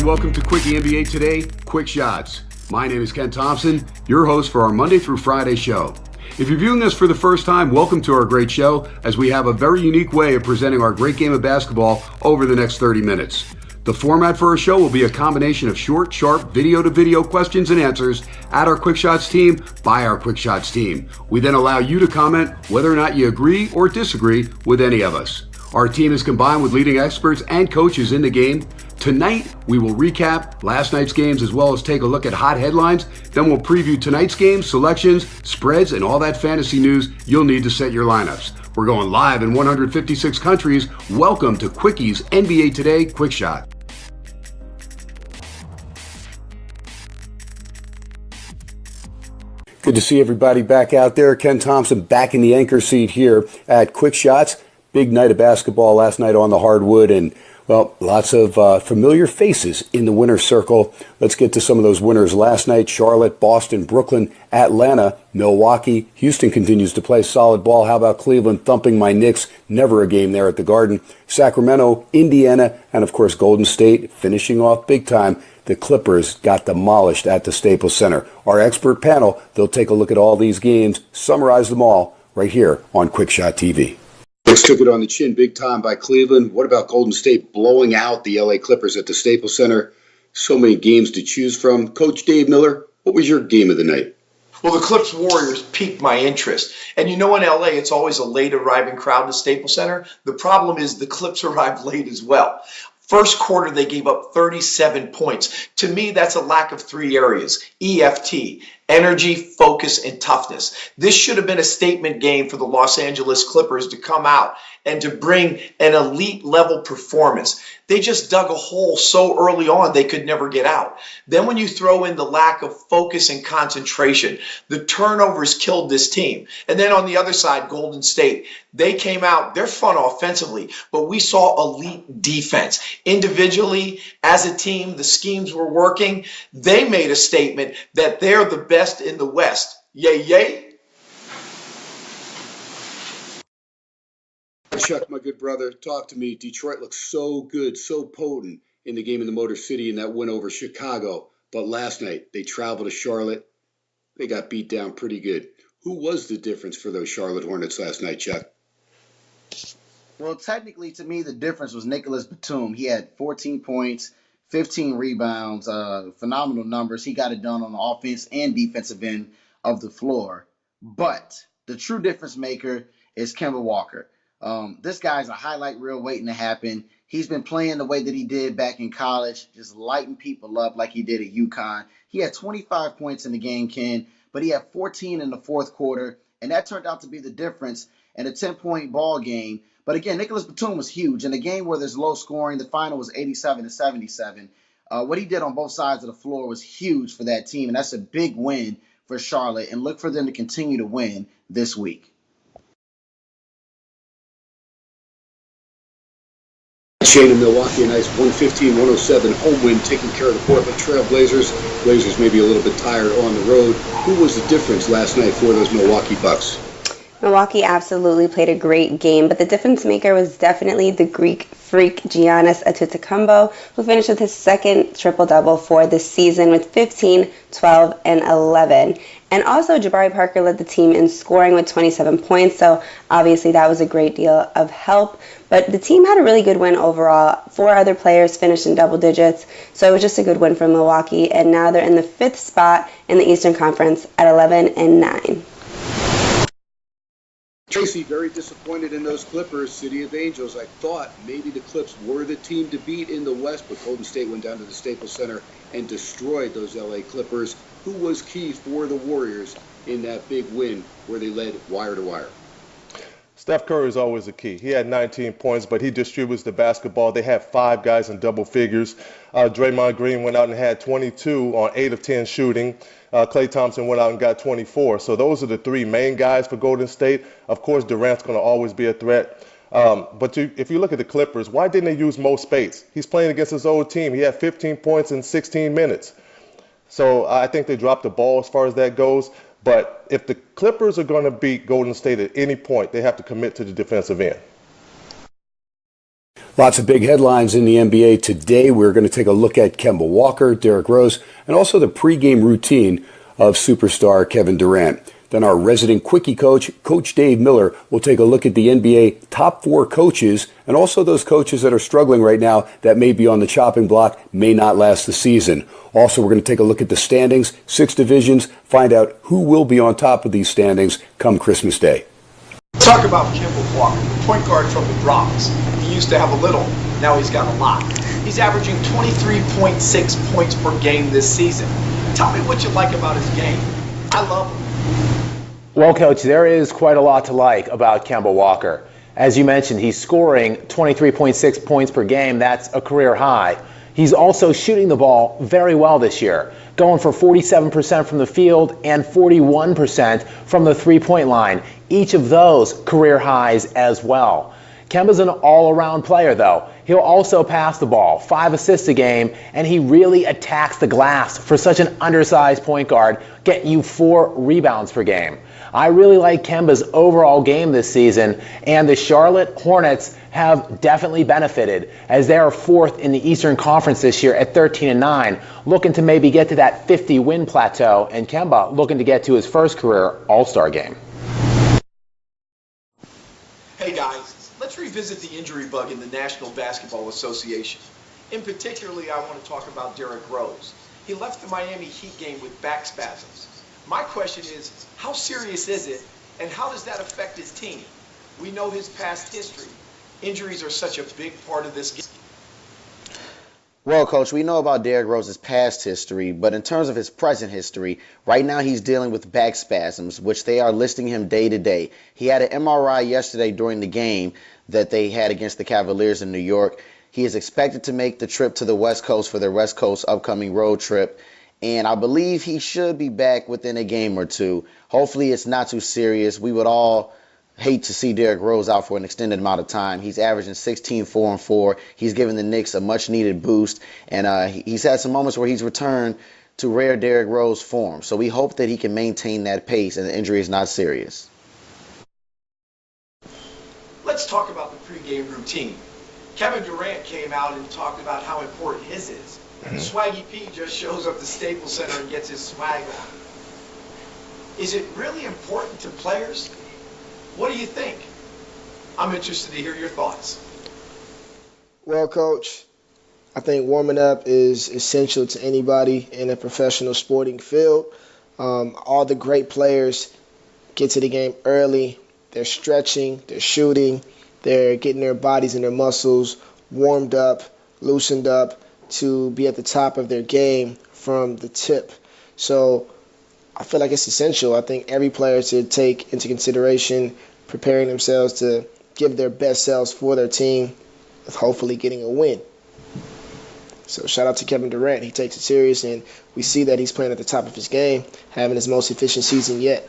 everybody. Welcome to Quickie NBA Today, Quick Shots. My name is Ken Thompson, your host for our Monday through Friday show. If you're viewing this for the first time, welcome to our great show, as we have a very unique way of presenting our great game of basketball over the next 30 minutes. The format for our show will be a combination of short, sharp, video-to-video questions and answers at our Quick Shots team by our Quick Shots team. We then allow you to comment whether or not you agree or disagree with any of us. Our team is combined with leading experts and coaches in the game. Tonight, we will recap last night's games as well as take a look at hot headlines. Then we'll preview tonight's games, selections, spreads, and all that fantasy news you'll need to set your lineups. We're going live in 156 countries. Welcome to Quickie's NBA Today Quick Shot. Good to see everybody back out there. Ken Thompson back in the anchor seat here at Quick Shots. Big night of basketball last night on the hardwood, and well, lots of familiar faces in the winner's circle. Let's get to some of those winners last night. Charlotte, Boston, Brooklyn, Atlanta, Milwaukee. Houston continues to play solid ball. How about Cleveland thumping my Knicks? Never a game there at the Garden. Sacramento, Indiana, and of course Golden State finishing off big time. The Clippers got demolished at the Staples Center. Our expert panel, they'll take a look at all these games, summarize them all right here on Quick Shot TV. Knicks took it on the chin big time by Cleveland. What about Golden State blowing out the LA Clippers at the Staples Center? So many games to choose from. Coach Dave Miller, what was your game of the night? Well, the Clips Warriors piqued my interest. And you know in LA, it's always a late arriving crowd to Staples Center. The problem is the Clips arrived late as well. First quarter, they gave up 37 points. To me, that's a lack of three areas: EFT, energy, focus, and toughness. This should have been a statement game for the Los Angeles Clippers to come out and to bring an elite level performance. They just dug a hole so early on they could never get out. Then when you throw in the lack of focus and concentration, the turnovers killed this team. And then on the other side, Golden State, they came out, they're fun offensively, but we saw elite defense. Individually, as a team, the schemes were working. They made a statement that they're the best in the West. Yay, yay. Chuck, my good brother, talk to me. Detroit looks so good, so potent in the game in the Motor City in that win over Chicago. But last night, they traveled to Charlotte. They got beat down pretty good. Who was the difference for those Charlotte Hornets last night, Chuck? Well, technically, to me, the difference was Nicholas Batum. He had 14 points, 15 rebounds, phenomenal numbers. He got it done on the offense and defensive end of the floor. But the true difference maker is Kemba Walker. This guy's a highlight reel waiting to happen. He's been playing the way that he did back in college, just lighting people up like he did at UConn. He had 25 points in the game, Ken, but he had 14 in the fourth quarter, and that turned out to be the difference in a 10-point ball game. But again, Nicholas Batum was huge. In a game where there's low scoring, the final was 87-77. What he did on both sides of the floor was huge for that team, and that's a big win for Charlotte, and look for them to continue to win this week. Shane in Milwaukee, a nice 115-107 home win, taking care of the Portland Trail Blazers. Blazers maybe a little bit tired on the road. Who was the difference last night for those Milwaukee Bucks? Milwaukee absolutely played a great game, but the difference maker was definitely the Greek freak Giannis Antetokounmpo, who finished with his second triple-double for the season with 15, 12, and 11. And also, Jabari Parker led the team in scoring with 27 points, so obviously that was a great deal of help. But the team had a really good win overall. 4 other players finished in double digits, so it was just a good win for Milwaukee. And now they're in the 5th spot in the Eastern Conference at 11-9. Tracy, very disappointed in those Clippers, City of Angels. I thought maybe the Clips were the team to beat in the West, but Golden State went down to the Staples Center and destroyed those LA Clippers. Who was key for the Warriors in that big win where they led wire to wire? Steph Curry is always a key. He had 19 points, but he distributes the basketball. They had 5 guys in double figures. Draymond Green went out and had 22 on 8 of 10 shooting. Klay Thompson went out and got 24. So those are the 3 main guys for Golden State. Of course, Durant's going to always be a threat. But if you look at the Clippers, why didn't they use Mo Spates? He's playing against his old team. He had 15 points in 16 minutes. So I think they dropped the ball as far as that goes. But if the Clippers are going to beat Golden State at any point, they have to commit to the defensive end. Lots of big headlines in the NBA today. We're going to take a look at Kemba Walker, Derrick Rose, and also the pregame routine of superstar Kevin Durant. Then our resident quickie coach, Coach Dave Miller, will take a look at the NBA top 4 coaches and also those coaches that are struggling right now that may be on the chopping block, may not last the season. Also, we're going to take a look at the standings, 6 divisions, find out who will be on top of these standings come Christmas Day. Talk about Kemba Walker, the point guard from the Bronx. He used to have a little, now he's got a lot. He's averaging 23.6 points per game this season. Tell me what you like about his game. I love him. Well, Coach, there is quite a lot to like about Kemba Walker. As you mentioned, he's scoring 23.6 points per game. That's a career high. He's also shooting the ball very well this year, going for 47% from the field and 41% from the three-point line. Each of those career highs as well. Kemba's an all-around player, though. He'll also pass the ball, 5 assists a game, and he really attacks the glass for such an undersized point guard, getting you 4 rebounds per game. I really like Kemba's overall game this season, and the Charlotte Hornets have definitely benefited as they are 4th in the Eastern Conference this year at 13-9, looking to maybe get to that 50-win plateau, and Kemba looking to get to his first career All-Star game. Hey guys, let's revisit the injury bug in the National Basketball Association. In particularly, I want to talk about Derrick Rose. He left the Miami Heat game with back spasms. My question is, how serious is it, and how does that affect his team? We know his past history. Injuries are such a big part of this game. Well, Coach, we know about Derrick Rose's past history, but in terms of his present history, right now he's dealing with back spasms, which they are listing him day to day. He had an MRI yesterday during the game that they had against the Cavaliers in New York. He is expected to make the trip to the West Coast for their West Coast upcoming road trip, and I believe he should be back within a game or two. Hopefully it's not too serious. We would all hate to see Derrick Rose out for an extended amount of time. He's averaging 16, 4 and 4. He's given the Knicks a much-needed boost, and he's had some moments where he's returned to rare Derrick Rose form. So we hope that he can maintain that pace and the injury is not serious. Let's talk about the pregame routine. Kevin Durant came out and talked about how important his is. Swaggy P just shows up to Staples Center and gets his swag on. Is it really important to players? What do you think? I'm interested to hear your thoughts. Well, Coach, I think warming up is essential to anybody in a professional sporting field. All the great players get to the game early. They're stretching, they're shooting, they're getting their bodies and their muscles warmed up, loosened up to be at the top of their game from the tip. So I feel like it's essential. I think every player should take into consideration preparing themselves to give their best selves for their team with hopefully getting a win. So shout out to Kevin Durant. He takes it serious, and we see that he's playing at the top of his game, having his most efficient season yet.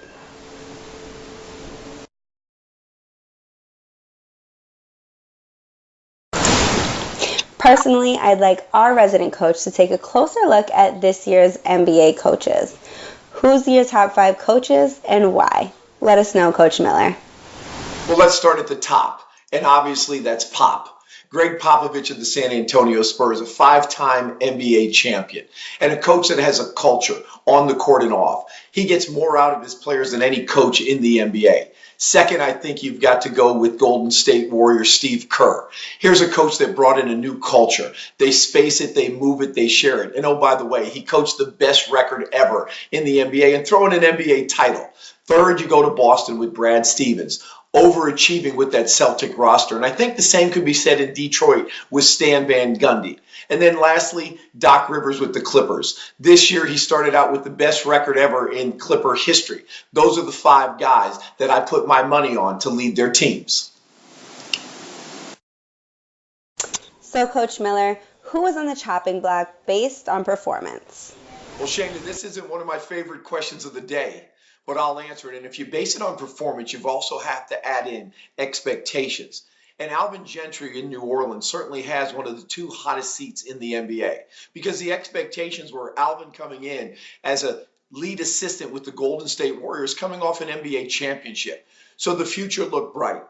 Personally, I'd like our resident coach to take a closer look at this year's NBA coaches. Who's your top 5 coaches and why? Let us know, Coach Miller. Well, let's start at the top, and obviously that's Pop. Greg Popovich of the San Antonio Spurs, a 5-time NBA champion, and a coach that has a culture on the court and off. He gets more out of his players than any coach in the NBA. Second, I think you've got to go with Golden State Warriors Steve Kerr. Here's a coach that brought in a new culture. They space it, they move it, they share it. And oh, by the way, he coached the best record ever in the NBA and throw in an NBA title. Third, you go to Boston with Brad Stevens, overachieving with that Celtic roster. And I think the same could be said in Detroit with Stan Van Gundy. And then lastly, Doc Rivers with the Clippers. This year, he started out with the best record ever in Clipper history. Those are the 5 guys that I put my money on to lead their teams. So, Coach Miller, who was on the chopping block based on performance? Well, Shana, this isn't one of my favorite questions of the day, but I'll answer it. And if you base it on performance, you've also have to add in expectations. And Alvin Gentry in New Orleans certainly has one of the 2 hottest seats in the NBA because the expectations were Alvin coming in as a lead assistant with the Golden State Warriors coming off an NBA championship. So the future looked bright.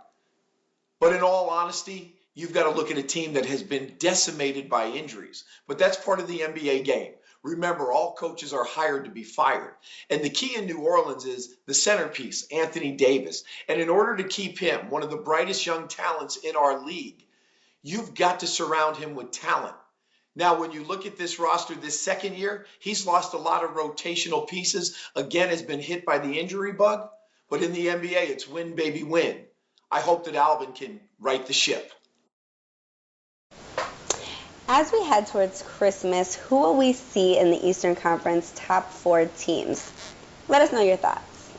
But in all honesty, you've got to look at a team that has been decimated by injuries. But that's part of the NBA game. Remember, all coaches are hired to be fired. And the key in New Orleans is the centerpiece, Anthony Davis. And in order to keep him, one of the brightest young talents in our league, you've got to surround him with talent. Now, when you look at this roster this second year, he's lost a lot of rotational pieces. Again, has been hit by the injury bug. But in the NBA, it's win, baby, win. I hope that Alvin can right the ship. As we head towards Christmas, who will we see in the Eastern Conference top 4 teams? Let us know your thoughts.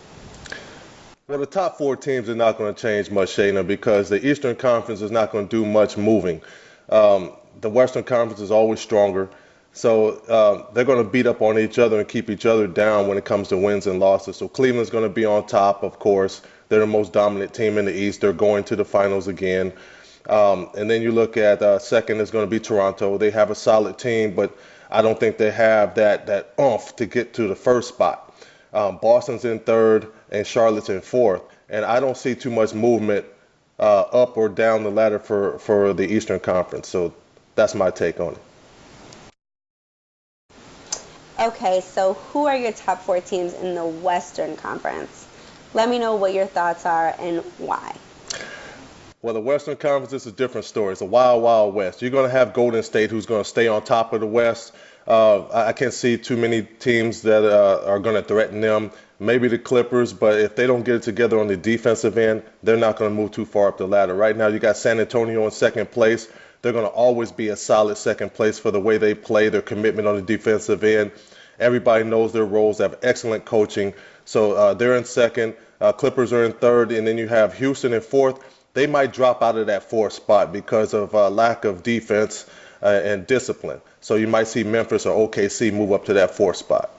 Well, the top 4 teams are not going to change much, Shayna, because the Eastern Conference is not going to do much moving. The Western Conference is always stronger, so they're going to beat up on each other and keep each other down when it comes to wins and losses. So Cleveland's going to be on top, of course. They're the most dominant team in the East. They're going to the finals again. And then you look at second is going to be Toronto. They have a solid team, but I don't think they have that oomph to get to the first spot. Boston's in third and Charlotte's in fourth. And I don't see too much movement up or down the ladder for the Eastern Conference. So that's my take on it. Okay, so who are your top 4 teams in the Western Conference? Let me know what your thoughts are and why. Well, the Western Conference is a different story. It's a wild, wild West. You're going to have Golden State, who's going to stay on top of the West. I can't see too many teams that are going to threaten them. Maybe the Clippers, but if they don't get it together on the defensive end, they're not going to move too far up the ladder. Right now, you got San Antonio in second place. They're going to always be a solid second place for the way they play, their commitment on the defensive end. Everybody knows their roles. They have excellent coaching. So they're in second. Clippers are in third. And then you have Houston in fourth. They might drop out of that fourth spot because of lack of defense and discipline. So you might see Memphis or OKC move up to that fourth spot.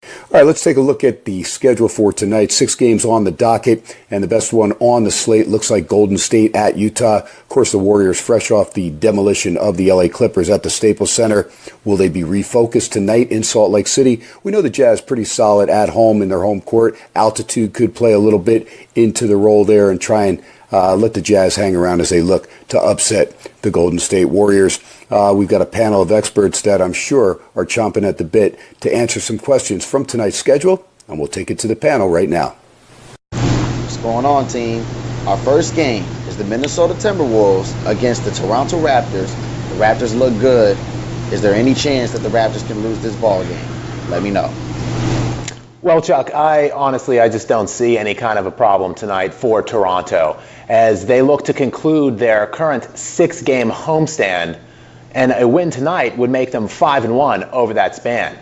All right, let's take a look at the schedule for tonight. 6 games on the docket, and the best one on the slate looks like Golden State at Utah. Of course, the Warriors fresh off the demolition of the LA Clippers at the Staples Center. Will they be refocused tonight in Salt Lake City? We know the Jazz pretty solid at home in their home court. Altitude could play a little bit into the role there and try and let the Jazz hang around as they look to upset the Golden State Warriors. We've got a panel of experts that I'm sure are chomping at the bit to answer some questions from tonight's schedule, and we'll take it to the panel right now. What's going on, team? Our first game is the Minnesota Timberwolves against the Toronto Raptors. The Raptors look good. Is there any chance that the Raptors can lose this ball game? Let me know. Well, Chuck, I just don't see any kind of a problem tonight for Toronto as they look to conclude their current 6-game homestand, and a win tonight would make them 5-1 over that span.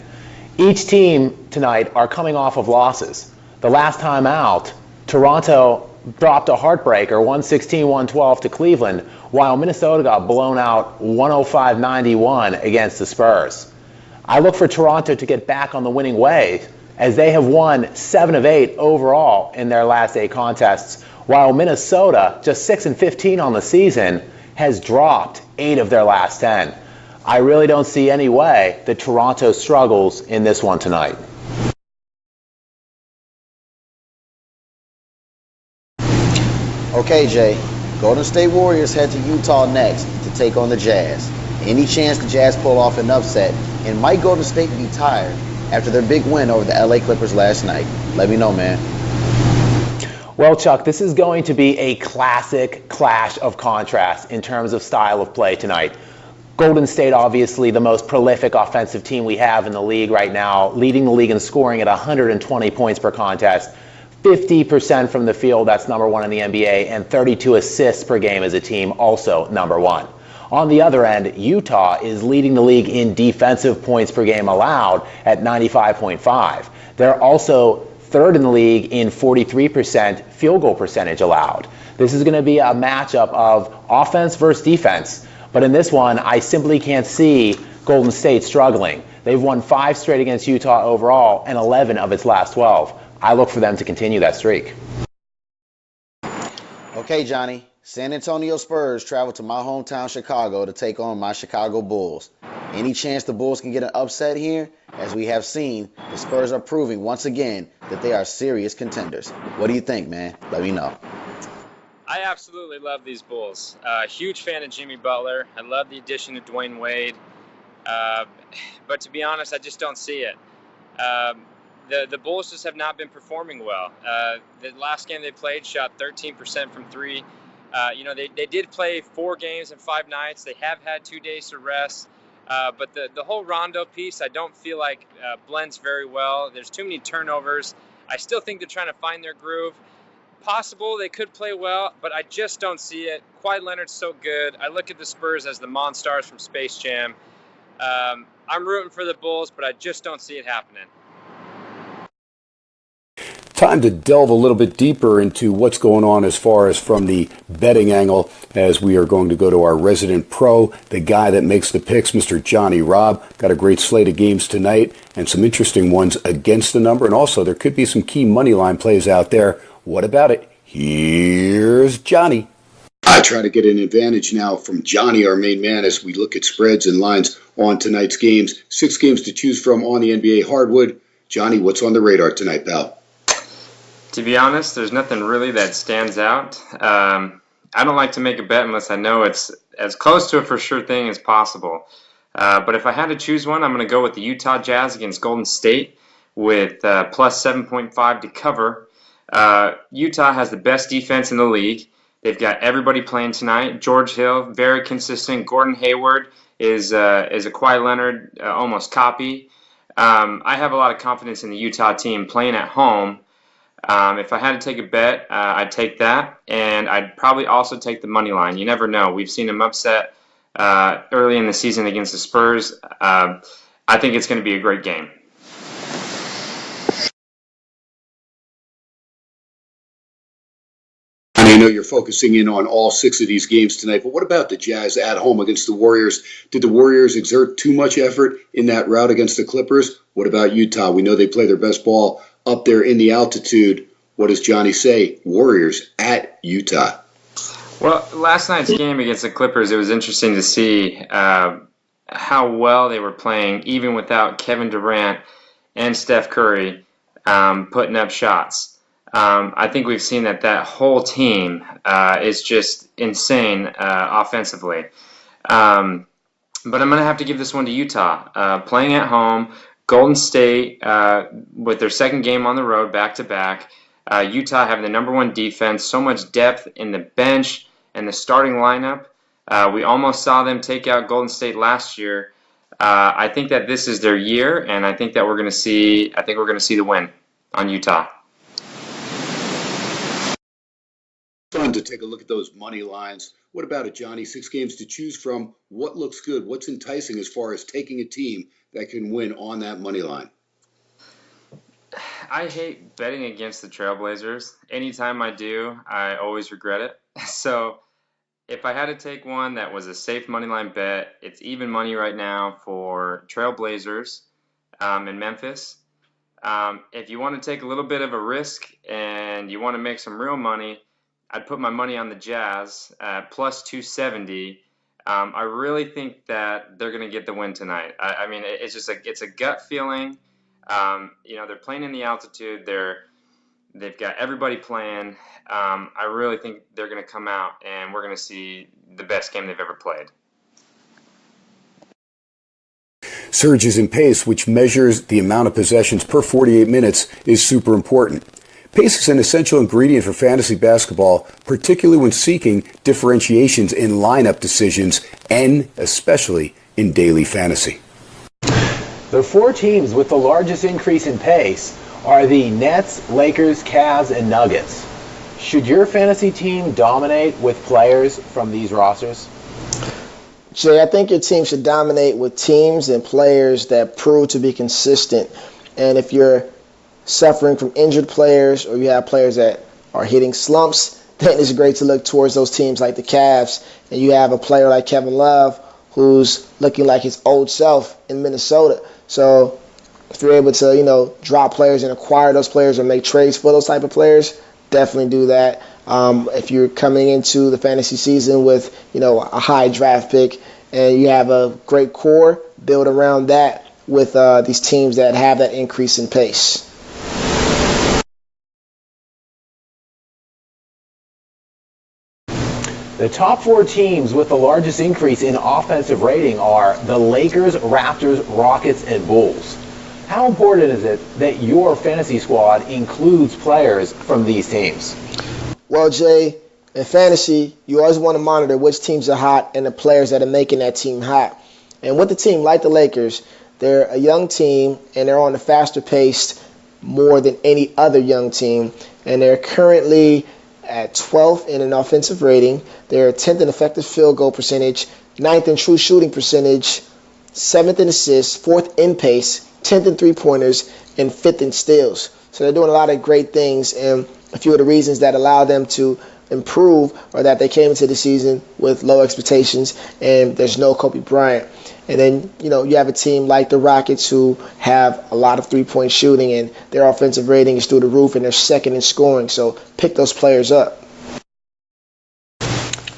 Each team tonight are coming off of losses. The last time out, Toronto dropped a heartbreaker, 116-112 to Cleveland, while Minnesota got blown out 105-91 against the Spurs. I look for Toronto to get back on the winning way, as they have won 7 of 8 overall in their last 8 contests, while Minnesota, just 6-15 on the season, has dropped 8 of their last 10. I really don't see any way that Toronto struggles in this one tonight. Okay, Jay. Golden State Warriors head to Utah next to take on the Jazz. Any chance the Jazz pull off an upset, and might Golden State be tired after their big win over the LA Clippers last night? Let me know, man. Well, Chuck, this is going to be a classic clash of contrasts in terms of style of play tonight. Golden State, obviously the most prolific offensive team we have in the league right now, leading the league in scoring at 120 points per contest, 50% from the field, that's number 1 in the NBA, and 32 assists per game as a team, also number 1. On the other end, Utah is leading the league in defensive points per game allowed at 95.5. They're also third in the league in 43% field goal percentage allowed. This is going to be a matchup of offense versus defense. But in this one, I simply can't see Golden State struggling. They've won 5 straight against Utah overall and 11 of its last 12. I look for them to continue that streak. Okay, Johnny. San Antonio Spurs travel to my hometown, Chicago, to take on my Chicago Bulls. Any chance the Bulls can get an upset here? As we have seen, the Spurs are proving once again that they are serious contenders. What do you think, man? Let me know. I absolutely love these Bulls. Huge fan of Jimmy Butler. I love the addition of Dwayne Wade. But to be honest, I just don't see it. Um, the Bulls just have not been performing well. The last game they played shot 13% from three. They did play 4 games in 5 nights. They have had 2 days to rest. But the whole Rondo piece, I don't feel like blends very well. There's too many turnovers. I still think they're trying to find their groove. Possible they could play well, but I just don't see it. Kawhi Leonard's so good. I look at the Spurs as the Monstars from Space Jam. I'm rooting for the Bulls, but I just don't see it happening. Time to delve a little bit deeper into what's going on as far as from the betting angle, as we are going to go to our resident pro, the guy that makes the picks, Mr. Johnny Robb. Got a great slate of games tonight and some interesting ones against the number, and also there could be some key money line plays out there. What about it? Here's Johnny. I try to get an advantage now from Johnny, our main man, as we look at spreads and lines on tonight's games. 6 games to choose from on the NBA hardwood. Johnny, what's on the radar tonight, pal? To be honest, there's nothing really that stands out. I don't like to make a bet unless I know it's as close to a for sure thing as possible. But if I had to choose one, I'm going to go with the Utah Jazz against Golden State with plus 7.5 to cover. Utah has the best defense in the league. They've got everybody playing tonight. George Hill, very consistent. Gordon Hayward is a Kawhi Leonard almost copy. I have a lot of confidence in the Utah team playing at home. If I had to take a bet, I'd take that, and I'd probably also take the money line. You never know. We've seen them upset early in the season against the Spurs. I think it's going to be a great game. I know you're focusing in on all 6 of these games tonight, but what about the Jazz at home against the Warriors? Did the Warriors exert too much effort in that rout against the Clippers? What about Utah? We know they play their best ball up there in the altitude. What does Johnny say? Warriors at Utah. Well, last night's game against the Clippers, it was interesting to see how well they were playing, even without Kevin Durant and Steph Curry putting up shots. I think we've seen that whole team is just insane offensively. But I'm going to have to give this one to Utah. Playing at home, Golden State with their second game on the road back-to-back. Utah having the number 1 defense, so much depth in the bench and the starting lineup. We almost saw them take out Golden State last year. I think that this is their year, and I think that we're going to see the win on Utah. Fun to take a look at those money lines. What about it, Johnny? 6 games to choose from. What looks good? What's enticing as far as taking a team that can win on that money line? I hate betting against the Trailblazers. Anytime I do, I always regret it. So if I had to take one that was a safe money line bet, it's even money right now for Trailblazers in Memphis. If you want to take a little bit of a risk and you want to make some real money, I'd put my money on the Jazz at plus 270. I really think that they're going to get the win tonight. I mean, it's a gut feeling. They're playing in the altitude. They've got everybody playing. I really think they're going to come out and we're going to see the best game they've ever played. Surges in pace, which measures the amount of possessions per 48 minutes, is super important. Pace is an essential ingredient for fantasy basketball, particularly when seeking differentiations in lineup decisions and especially in daily fantasy. The 4 teams with the largest increase in pace are the Nets, Lakers, Cavs, and Nuggets. Should your fantasy team dominate with players from these rosters? Jay, I think your team should dominate with teams and players that prove to be consistent. And if you're suffering from injured players or you have players that are hitting slumps, then it's great to look towards those teams like the Cavs. And you have a player like Kevin Love who's looking like his old self in Minnesota. So if you're able to, drop players and acquire those players or make trades for those type of players, definitely do that. If you're coming into the fantasy season with, a high draft pick and you have a great core, build around that with these teams that have that increase in pace. The top 4 teams with the largest increase in offensive rating are the Lakers, Raptors, Rockets, and Bulls. How important is it that your fantasy squad includes players from these teams? Well, Jay, in fantasy, you always want to monitor which teams are hot and the players that are making that team hot. And with a team like the Lakers, they're a young team and they're on a faster pace more than any other young team. And they're currently at 12th in an offensive rating. They're 10th in effective field goal percentage, 9th in true shooting percentage, 7th in assists, 4th in pace, 10th in three-pointers, and 5th in steals. So they're doing a lot of great things, and a few of the reasons that allow them to improve are that they came into the season with low expectations, and there's no Kobe Bryant. And then, you have a team like the Rockets who have a lot of three-point shooting, and their offensive rating is through the roof, and they're second in scoring. So pick those players up.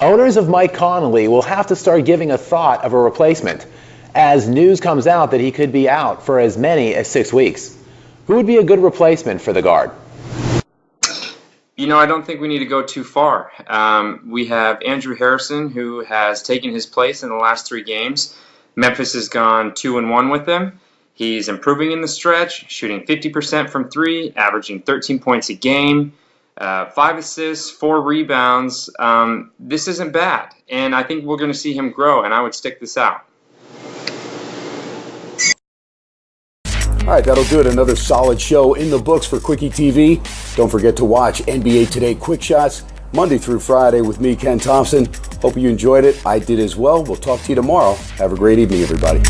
Owners of Mike Conley will have to start giving a thought of a replacement, as news comes out that he could be out for as many as 6 weeks. Who would be a good replacement for the guard? I don't think we need to go too far. We have Andrew Harrison, who has taken his place in the last 3 games. Memphis has gone 2-1 with him. He's improving in the stretch, shooting 50% from 3, averaging 13 points a game, 5 assists, 4 rebounds. This isn't bad, and I think we're going to see him grow, and I would stick this out. All right, that'll do it. Another solid show in the books for kwickieTV. Don't forget to watch NBA Today Quick Shots Monday through Friday with me, Ken Thompson. Hope you enjoyed it. I did as well. We'll talk to you tomorrow. Have a great evening, everybody.